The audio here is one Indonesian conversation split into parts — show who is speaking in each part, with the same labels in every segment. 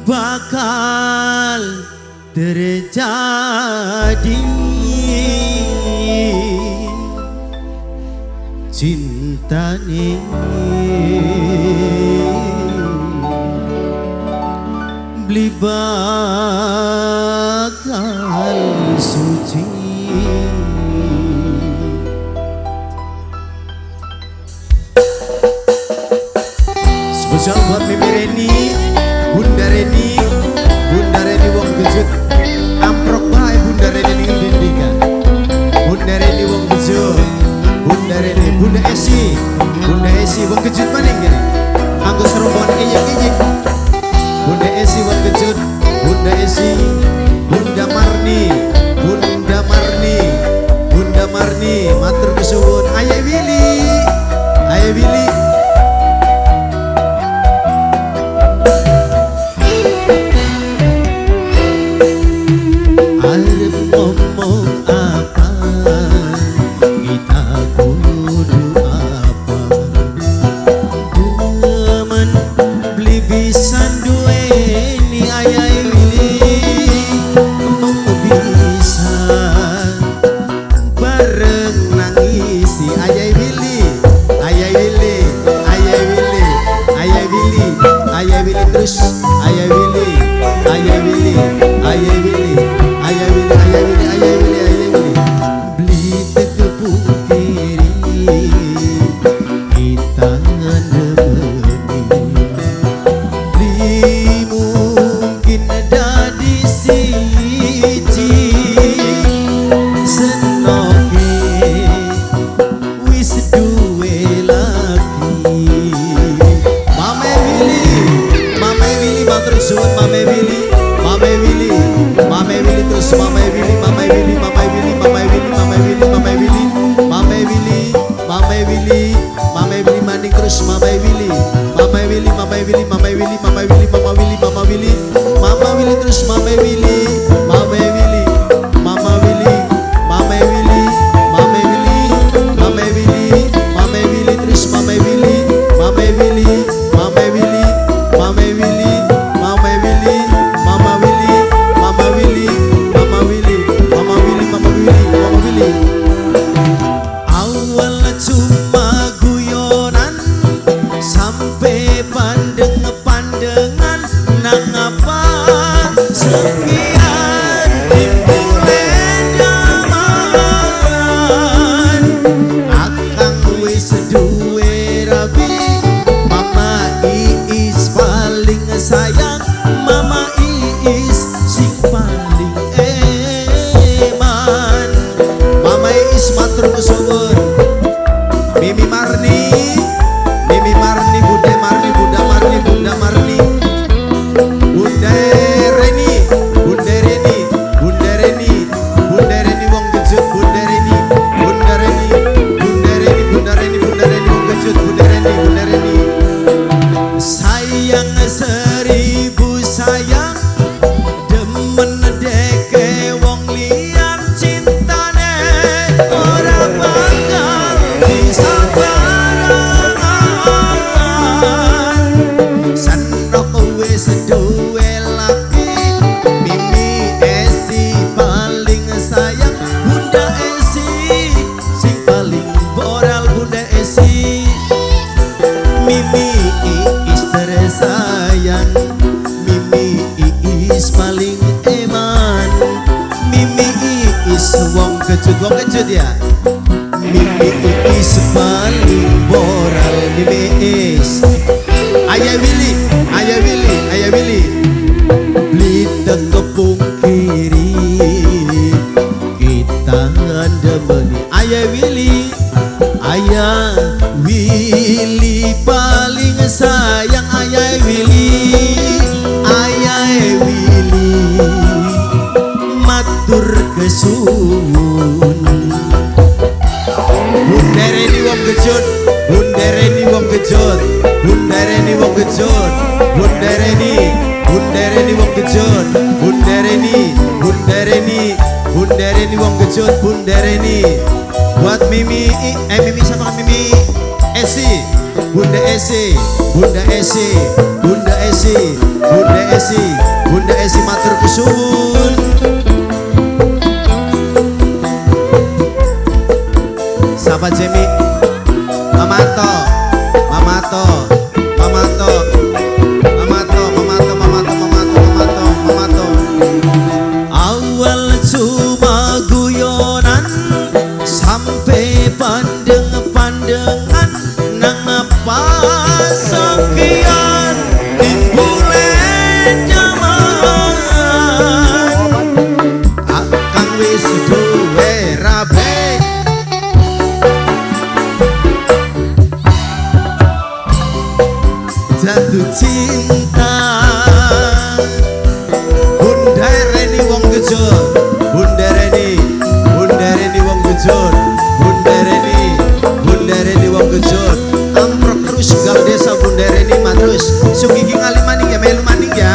Speaker 1: bakal terjadi cinta ni beli bakal suci. Spesial buat Mimi Reni, Bunda Reni wong kejut. Amprok bae Bunda Reni ning Dindika. Bunda Reni wong kejut. Bunda Reni, Bunda Esi wong kejut maning kene. Anggo serombongan iyek-iyek. Bunda Esi wong kejut. Bunda Esi, Bunda Marni, matur kesuwun. Ayah Willy. Arep ngomong apa, kita kudu apa. Demen beli bisa duweni ayah Willy. Mau bisa bareng nangisi ayah Willy terus ayah Willy beli tekepung kiri kita nemeni beli mungkin dadi siji senoke wis duwe lagi. Mame Willy matur suwun. Mame Willy terus Mame Willy maning terus Mama Willy terus Mama Willy terus awal cuma guyonan sampai pandengan nang apa sekian dimulai zaman akang wis duwe rabi. Mama Iis paling sayang, Mama Iis sing paling eman. Mama Iis matur kesuwun. Mimi Marni, Bunda Marni, Bunda Reni wong kejut. Bunda Reni wong kejut. Bunda Reni sayang seribu sayang demen deke wong liyan cintane ora bakal bisa barengan. Senok wis duwe laki. Mimi Esi paling sayang, Bunda Esi sing paling boral. Bunda Esi Mimi Iis tersayang, Mimi Iis paling eman. Mimi Iis wong kejut ya. Mimi Iis paling boral. Mimi Iis ayah Willy beli tekepung kiri kita demeni. Ayah Willy paling sayang. Ayah Willy matur kesuwun. Bunda Reni wong kejut. Bunda Reni wong kejut. Bunda Reni wong kejut. Bunda Reni wong kejut. Bunda Reni wong kejut. Bunda Reni buat Mimi, Mimi sama Mimi Esi, Bunda Esi, Bunda Esi, Bunda Esi, Bunda Esi, Bunda Esi matur kesuwun. Sahabat Jemi, Mamato, Mamato, Mamato, Mamato, Mamato, Mamato, Mamato, Mamato, Mamato. Awal cuma guyonan sampai pandeng-pandengan nang pas sekian dimulai zaman akang wis duwe rabe jatuh cinta. Bunda Reni wong gejot, Bunda Reni, Bunda Reni wong gejot, Bunda Reni, Bunda Reni wong gejot. Amprok terus gal desa Bunda Reni mah terus sugigi ngali maning ya melu maning ya.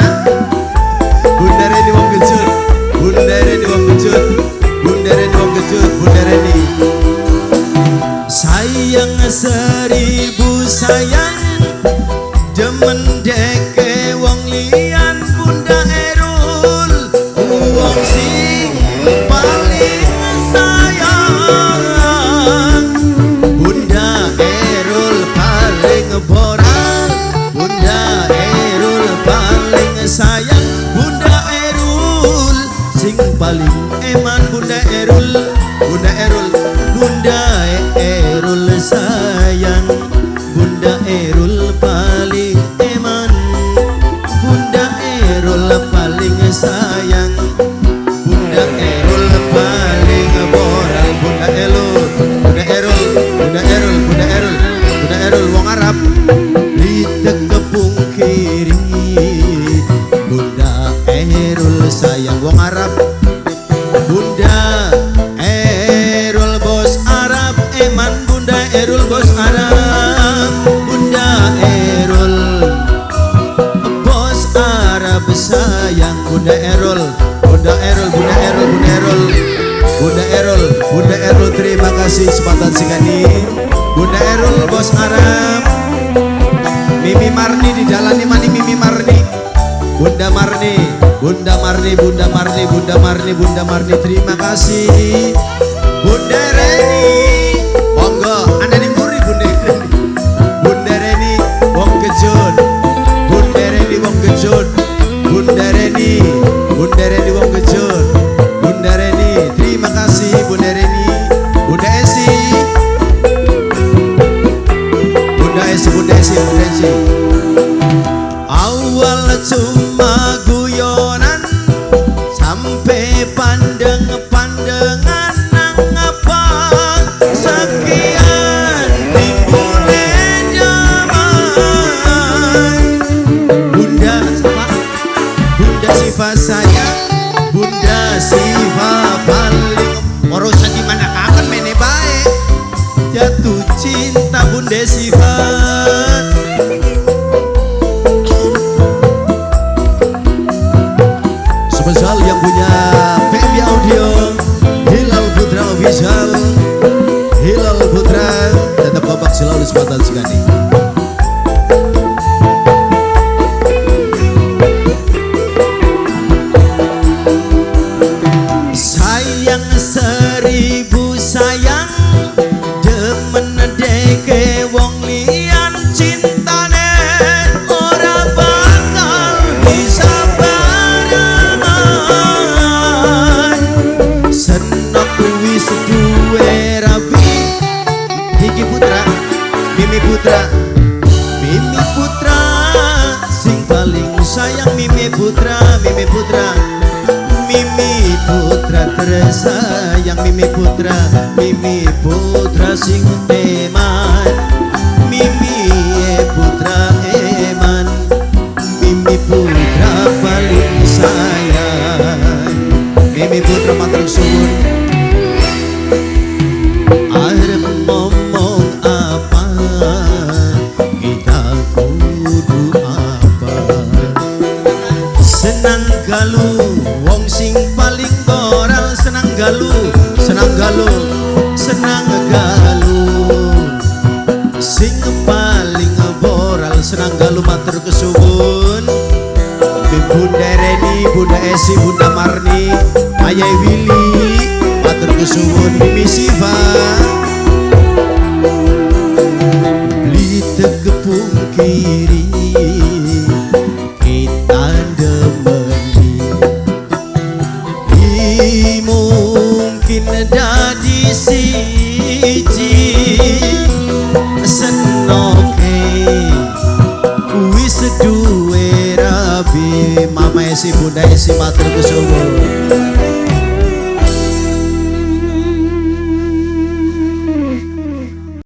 Speaker 1: Bunda Reni wong gejot, Bunda Reni wong gejot, Bunda Reni wong gejot, Bunda Reni. Sayang seribu sayang demen deke wong liyan Bunda Erul wong sing paling sayang. Bunda Erul paling borak, Bunda Erul paling sayang, Bunda Erul sing paling eman. Bunda Erul, Bunda Erul, Bunda Erul sayang, Bunda Erul paling eman, Bunda Erul paling sayang, Bunda Erul paling borak. Bunda Erul, Bunda Erul, Bunda Erul, Bunda Erul, Bunda Erul wong Arab di tekepung kiri. Bunda Erul sayang wong Arab, Bunda Erul bos Arab eman, Bunda Erul bos Arab, Bunda Erul bos Arab sayang, Bunda Erul, Bunda Erul, Bunda Erul, Bunda Erul, Bunda Erul, Bunda Erul terima kasih kesempatan sekali. Bunda Erul bos Arab, Mimi Marni di jalan di mana Mimi Marni, Bunda Marni, Bunda Marni, Bunda Marni, Bunda Marni, Bunda Marni terima kasih. Bunda Reni, monggo Anda diburi Bunda Reni, Bunda Reni wong kejut, Bunda Reni wong kejut, Bunda Reni, Bunda Reni wong kejut, Bunda Reni terima kasih. Bunda Reni, Bunda Esi, Bunda Esi, Bunda Esi, Bunda Esi. Awal cuma guyonan sampai pandeng-pandengan nang apa sekian dimulai zaman. Bunda siapa? Bunda Siva sayang, Bunda Siva paling urusan di mana kapan mene baik jatuh cinta Bunda Siva. Spesial yang punya PMB Audio Hilal Putra Official, Hilal Putra tetap kompak selalu kesempatan sekali. Sayang seribu sayang demen deke wong liyan cintane ora bakal bisa barengan. Senok wis duwe rabi Hiki Putra, Mimi Putra, Mimi Putra sing paling sayang. Mimi Putra, Mimi Putra, Mimi Putra tersayang. Mimi Putra, Mimi Putra sing eman, Mimi Putra eman, Mimi Putra paling sayang. Mimi Putra matur suwun. Arep ngomong apa kita kudu apa, senang galu wong sing paling moral, senang galu, senang galu, senang galung sing paling boral senang galung matur kesuwun Bunda Reni, Bunda Esi, Bunda Marni, Ayah Willy, matur kesuwun Mimi Siva beli tekepung kiri kita demeni mungkin dadi siji senoke wis duwe rabi Mama Esi Bunda Esi matur kesuwun